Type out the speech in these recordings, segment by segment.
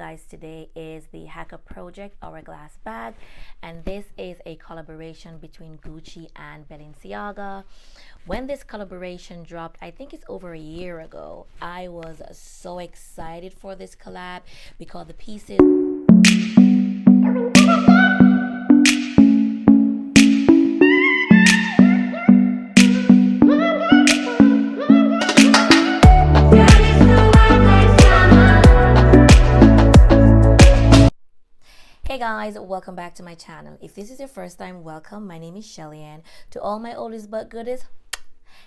Guys, today is the Hacker Project Hourglass bag, and this is a collaboration between Gucci and Balenciaga. When this collaboration dropped, I think it's over a year ago, I was so excited for this collab because the pieces Hey guys, welcome back to my channel. If this is your first time, welcome. My name is Shelly, and to all my oldies but goodies,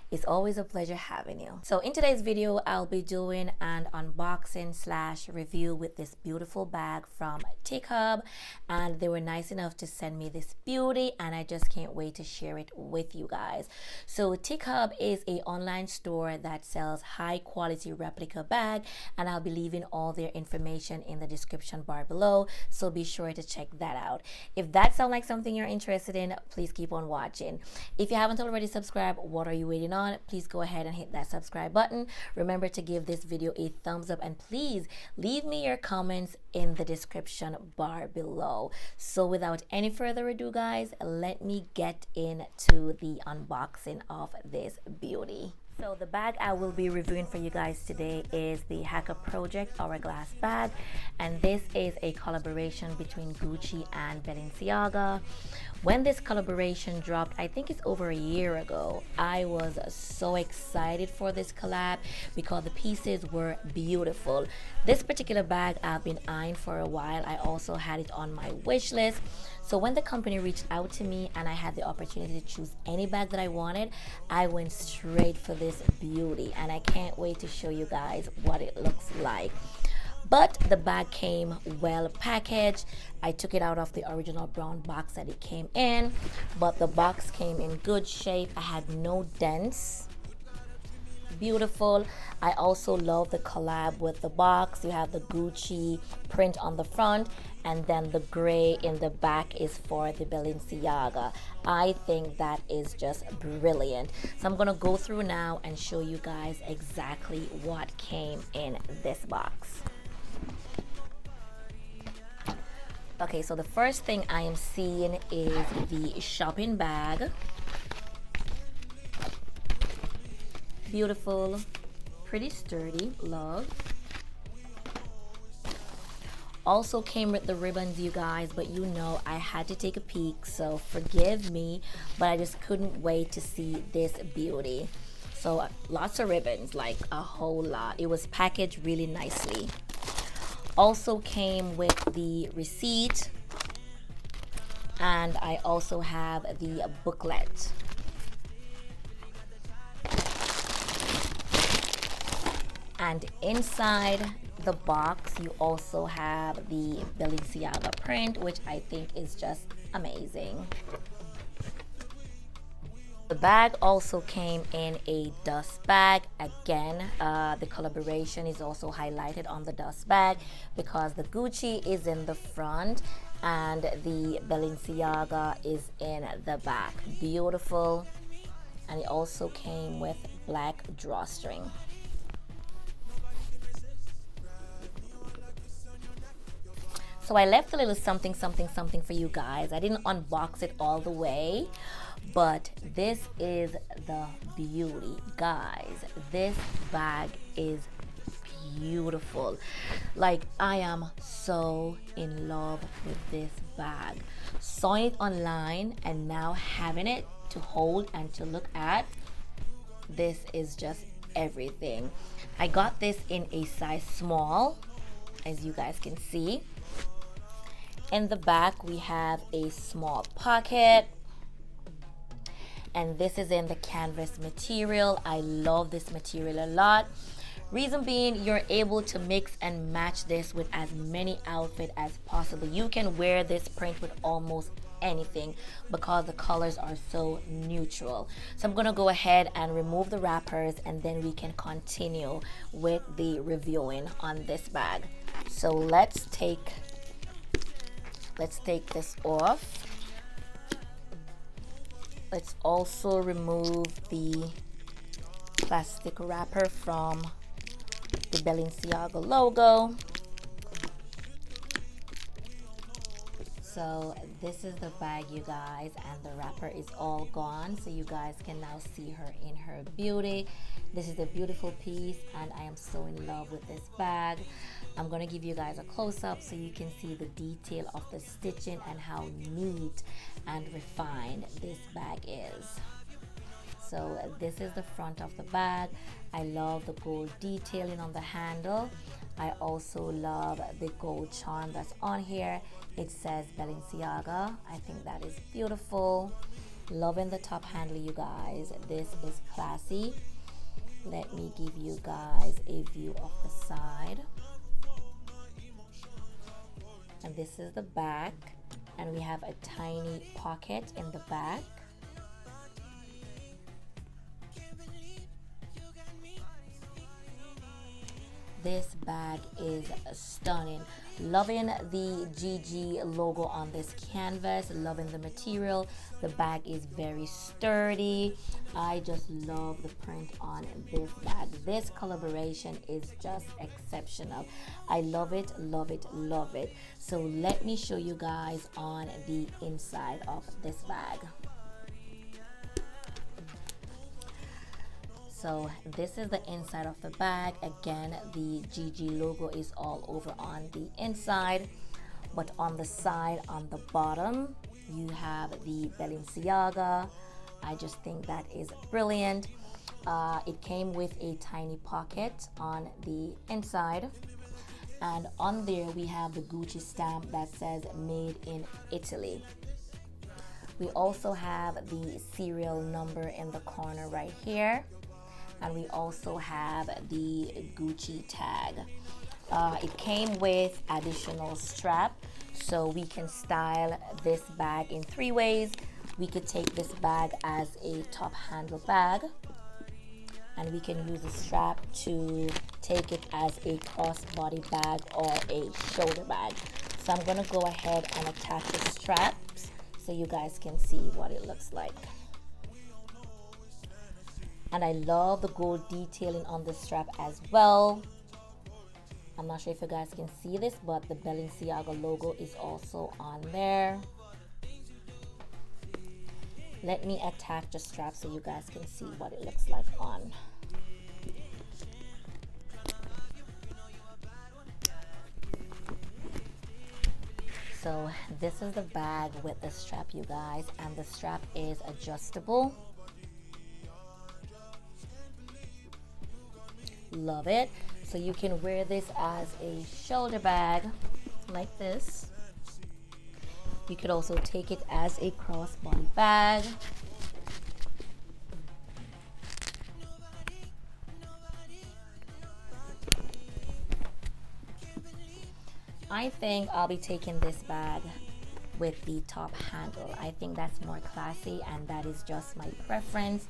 it's always a pleasure having you. So in today's video, I'll be doing an unboxing slash review with this beautiful bag from Tikhubs, and they were nice enough to send me this beauty, and I just can't wait to share it with you guys. So Tikhubs is an online store that sells high quality replica bag, and I'll be leaving all their information in the description bar below, so be sure to check that out. If that sounds like something you're interested in, please keep on watching. If you haven't already subscribed, what are you waiting on? Please go ahead and hit that subscribe button. Remember to give this video a thumbs up, and please leave me your comments in the description bar below. So without any further ado, guys, let me get into the unboxing of this beauty. So the bag I will be reviewing for you guys today is the Hacker Project Hourglass bag, and this is a collaboration between Gucci and Balenciaga. When this collaboration dropped, I think it's over a year ago, I was so excited for this collab because the pieces were beautiful. This particular bag I've been eyeing for a while. I also had it on my wish list. So when the company reached out to me and I had the opportunity to choose any bag that I wanted, I went straight for this beauty, and I can't wait to show you guys what it looks like. But the bag came well packaged. I took it out of the original brown box that it came in, but the box came in good shape. I had no dents. Beautiful. I also love the collab with the box. You have the Gucci print on the front, and then the gray in the back is for the Balenciaga. I think that is just brilliant. So I'm gonna go through now and show you guys exactly what came in this box. Okay, so the first thing I am seeing is the shopping bag. Beautiful, pretty sturdy, love. Also came with the ribbons, you guys, but you know I had to take a peek, so forgive me, but I just couldn't wait to see this beauty. So lots of ribbons, like a whole lot. It was packaged really nicely. Also came with the receipt, and I also have the booklet. And inside the box, you also have the Balenciaga print, which I think is just amazing. The bag also came in a dust bag. Again, the collaboration is also highlighted on the dust bag because the Gucci is in the front and the Balenciaga is in the back. Beautiful. And it also came with black drawstring. So I left a little something for you guys. I didn't unbox it all the way, but this is the beauty, guys. This bag is beautiful. Like, I am so in love with this bag. Saw it online and now having it to hold and to look at, this is just everything. I got this in a size small, as you guys can see. In the back, we have a small pocket, and this is in the canvas material. I love this material a lot. Reason being, you're able to mix and match this with as many outfits as possible. You can wear this print with almost anything because the colors are so neutral. So I'm gonna go ahead and remove the wrappers, and then we can continue with the reviewing on this bag. So let's take this off. Let's also remove the plastic wrapper from the Balenciaga logo. So this is the bag, you guys, and the wrapper is all gone, so you guys can now see her in her beauty. This is a beautiful piece, and I am so in love with this bag. I'm gonna give you guys a close-up so you can see the detail of the stitching and how neat and refined this bag is. So this is the front of the bag. I love the gold detailing on the handle. I also love the gold charm that's on here. It says Belenciaga. I think that is beautiful. Loving the top handle, you guys. This is classy. Let me give you guys a view of the side. And this is the back, and we have a tiny pocket in the back. This bag is stunning. Loving the GG logo on this canvas, loving the material. The bag is very sturdy. I just love the print on this bag. This collaboration is just exceptional. I love it, love it, love it. So let me show you guys on the inside of this bag. So this is the inside of the bag. Again, the GG logo is all over on the inside, but on the side, on the bottom, you have the Belenciaga. I just think that is brilliant. It came with a tiny pocket on the inside, and on there we have the Gucci stamp that says made in Italy. We also have the serial number in the corner right here. And we also have the Gucci tag. It came with additional strap, so we can style this bag in 3 ways. We could take this bag as a top handle bag, and we can use the strap to take it as a crossbody bag or a shoulder bag. So I'm gonna go ahead and attach the straps so you guys can see what it looks like. And I love the gold detailing on the strap as well. I'm not sure if you guys can see this, but the Balenciaga logo is also on there. Let me attach the strap so you guys can see what it looks like on. So this is the bag with the strap, you guys, and the strap is adjustable. Love it. So you can wear this as a shoulder bag like this. You could also take it as a crossbody bag. I think I'll be taking this bag with the top handle. I think that's more classy, and that is just my preference.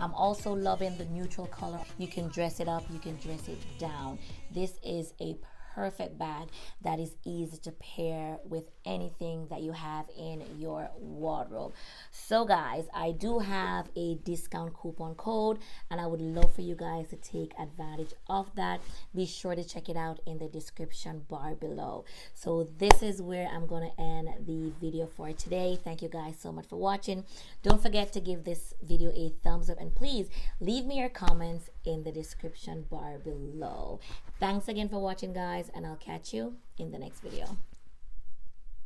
I'm also loving the neutral color. You can dress it up, you can dress it down. This is a perfect bag that is easy to pair with anything that you have in your wardrobe. So guys, I do have a discount coupon code, and I would love for you guys to take advantage of that. Be sure to check it out in the description bar below. So this is where I'm gonna end the video for today. Thank you guys so much for watching. Don't forget to give this video a thumbs up, and please leave me your comments in the description bar below. Thanks again for watching, guys, and I'll catch you in the next video.